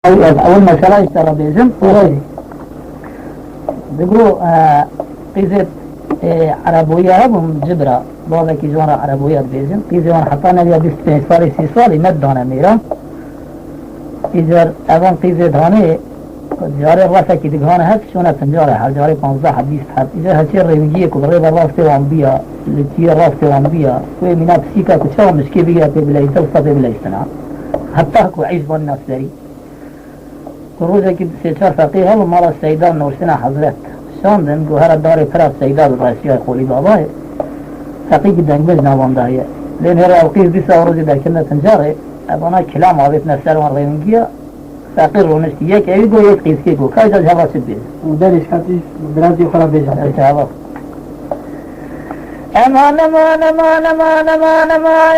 أول مسألة اشترى بيزم وغيره بيقولوا قيزة عربوية هم جبرة بعض كي جوانا عربوية بيزم قيزة وانا حطانا بيا 25 سالي 30 سالي مدانا ميرا قيزة اوان قيزة داني جاري راسا كي دقانا هست شونا تنجاري هر جاري 15 20 حب إذا هسي الريمجية كبغيبا راسي وانبيا لتيا راسي وانبيا وي منا بسيكا كتشاو مشكي بيا تبلا يتوسط بلا يستنا حتى هكو عيش بان الناس داري روزا كي سيشار فقيه هل مالا السيدان نورسنا حضرت شان دن گوهر داری فرا سیداد رئیسی خولی بابا فقيه دنگ بز نوام داریه لین هر اوقیز بیسا روزی در کنه تنجاره ابانا کلام آبیت نفسر وان ریونگیه فقيه رونش کی یک ایوی گو یک قیز کی گو که جا جواب شد بیز درش کتیش برازی خراب بیجا جواب امان امان امان امان امان امان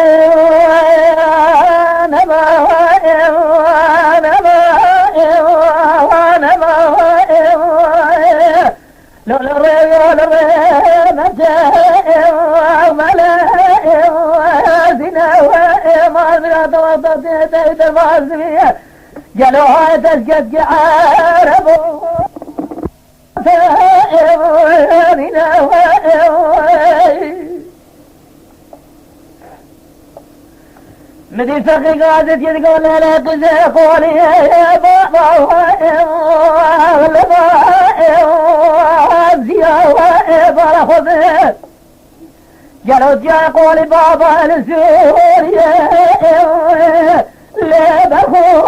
قالوا هاي تسقط عرب مدي فقي قادت يقول لا قزي قولي يا بابا قالوا جاء قولي بابا لسوريا لا بخو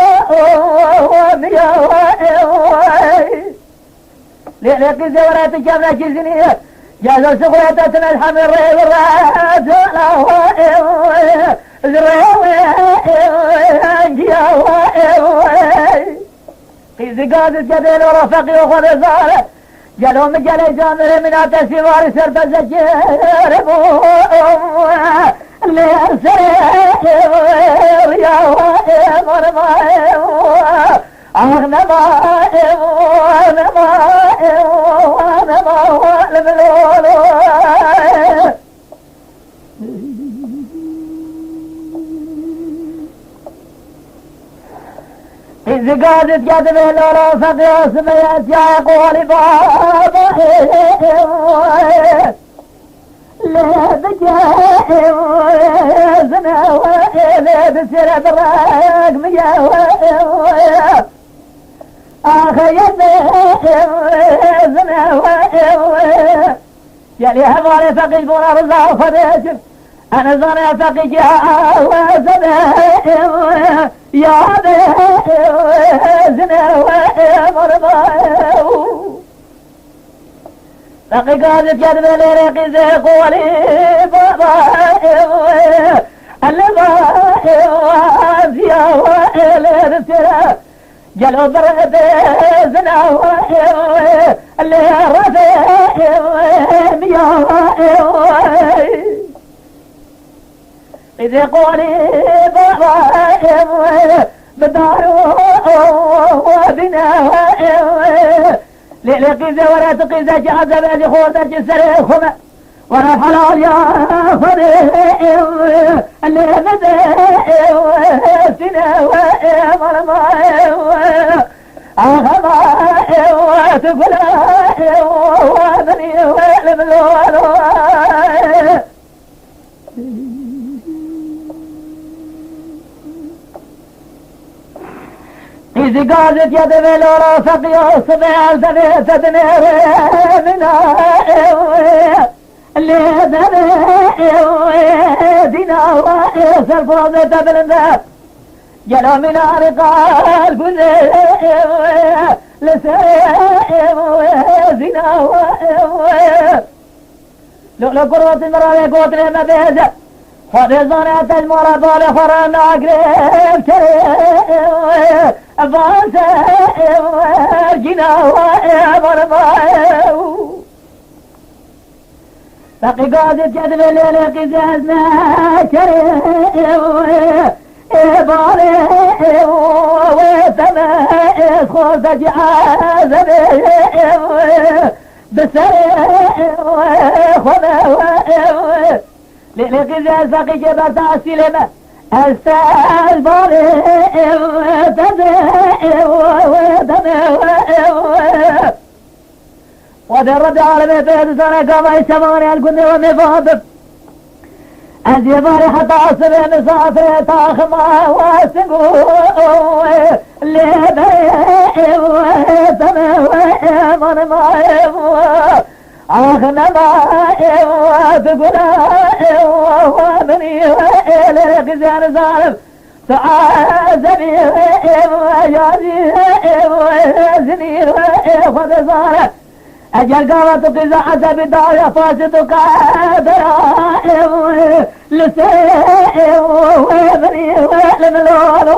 لا قزي ولا تجمع جزنية جازوا سقويتنا الحمر والرات قيزي قادت جبيل ورفقي وخذ زارة قالوا من جالي جامر من التسوار سرت الزجير اللي أرسل يا مرمى أغنى إذ قادت جدب الورا فقيا سميت يا قولي بابا لا بجاء زنا وإلي بسر براق ميا آخي زنا وإلي يلي همالي فقيش بونا رزا وفديش أنا زاني فقيش يا وزنا يا زنا ومرضى فقي قادت جدب لرقي زي قولي بابا اللبا فيها وإلي بسرا جلو برد زنا اللي رفع مياه إذا قولي بابا بدارو وبنا لقيزة ولا تقيزة جازة بأدي خورتك سريخهم ولا حلال يا فريق اللي بدأ سنة ومرمى أخذ وتقول وابني والملول إذا قادت يد بلورا فقيا سمع سبيت دنير منا اللي دينا وإيسر فوضة بلندا جلو من عرقال كل لسيم زنا لو قروت المراوي قوتنا ما بيزا خرزانة تجمورة طالي خرانا قريب كريم أفانسا جنا ومرمى فقي قادت جدب الليل قزازنا كريم إباري وسماء خوص جعاز بسري خذا لقزاز فقي جبت عسلمة أستاذ باري تزي خود رب العالمين تهدسانا كما يشمعني الكل ومفاضب الجبال حتى أصبح مسافر تاخما واسقو لبيب وثم ومن مايب آخنا مايب وثقنا ومني لقزان ظالم تعازني ويازي وزني وخذ ظالم أجل قامت قزاعة بداية فاسدك درائم لسيم وابني والملول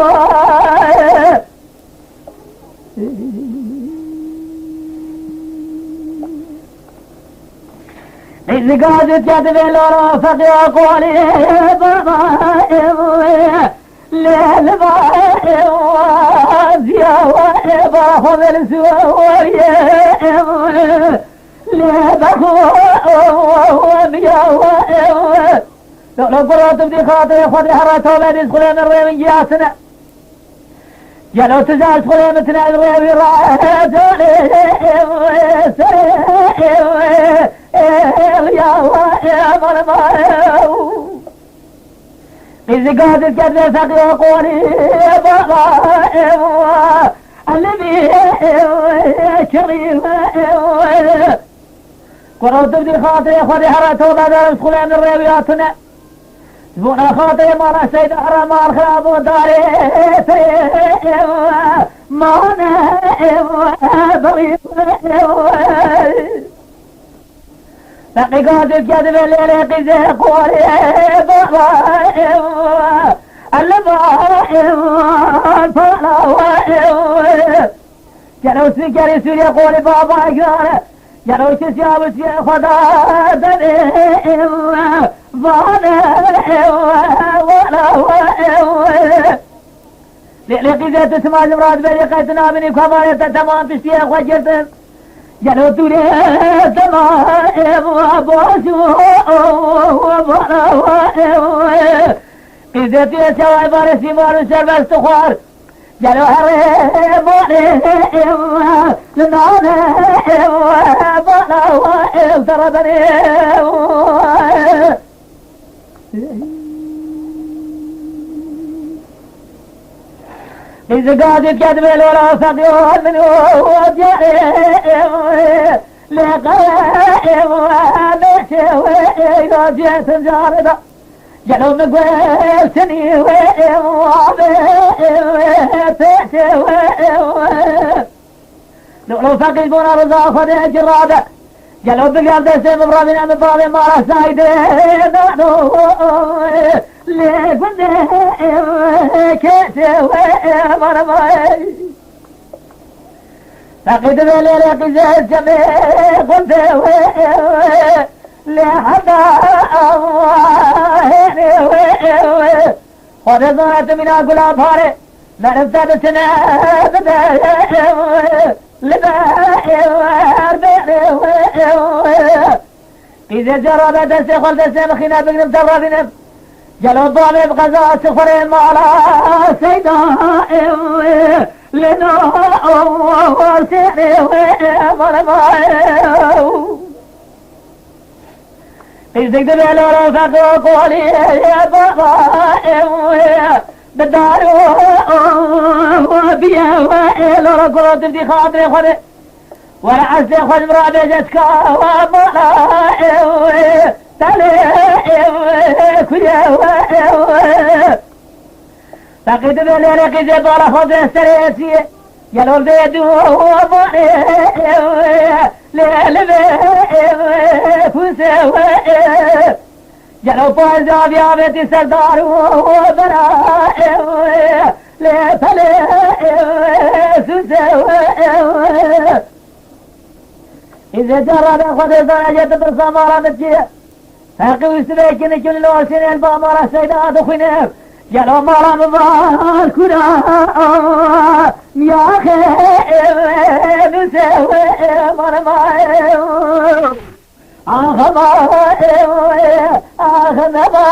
إذ قادت يدمي الرافق يقولي ضرائم للبائم وزيا وإباهم السواريم لبخو وبيا وإباهم لو قرأت بدي خاطري خذي حراتهم بدي سخلي من ريم جياسنا جلو تزال سخلي متنا الريم رايتوني يا وإباهم إذا قادت كذا سقي قولي ضرائم النبي كريم قرأت بدي خاطري خذي حراتهم بدي سخلي من ريم زبونا خاطري مانا سيد حرام الخلاب وداري مانا ضريب لقي قادر كذب الليل قزي قولي ضرائب اللبائب الفلاوائب جلو سكري سوري قولي بابا قال جلو تسياب سيا خدا دنيب ظالم ولا وائب لقي تسمع المراد بريقتنا مني كمان تتمام تشتيق وجرتم جلو تولي تمام وابوسو وبلا وائب إذا تسوى بارسي مارو سربس تخوار جلو هريب وائب لنانيب وبلا وائب تردني إذا قادت كذب الولا فقيون من وجائم لقائم ومشوي وجيت جاردة جلو مقويل سني وإم وابيم تشوي لو فقيد بنا رضا خذي جرادة جلو بقال دسي مبرامين مبرامين مارا سايدين لقد كسوي مرمي فقد ذلك قزاز جميع قلت لحدا الله خذ ظهرت من أقول فاري ما نفتد سنة إذا جرب دسي خل دسي مخينا بقنم ترابنم جلو الضامي بغزاء سخرين معلا سيدائم لنا وسيري ومرمائم إذ تكتب الورا فقو قولي يا بابائم بالدار وبيا وإلورا قلت بدي خاطري خذي ولا عزي خذ مرابي جسكا ومرائم تليم كيا فقد ذلك زي طال خذ السريسي يلو بيدو ومرائم للبيم فسوائم جلو فايزا بيابتي سردار وبرائم لفليم سسوائم إذا جرد خذ درجة بالصمارة متجيه فاقوا سبيكين كل الواسين البامارة سيدات خنف جلو مارا مبار كنا يا خير نسوي مرمائم آخ نبا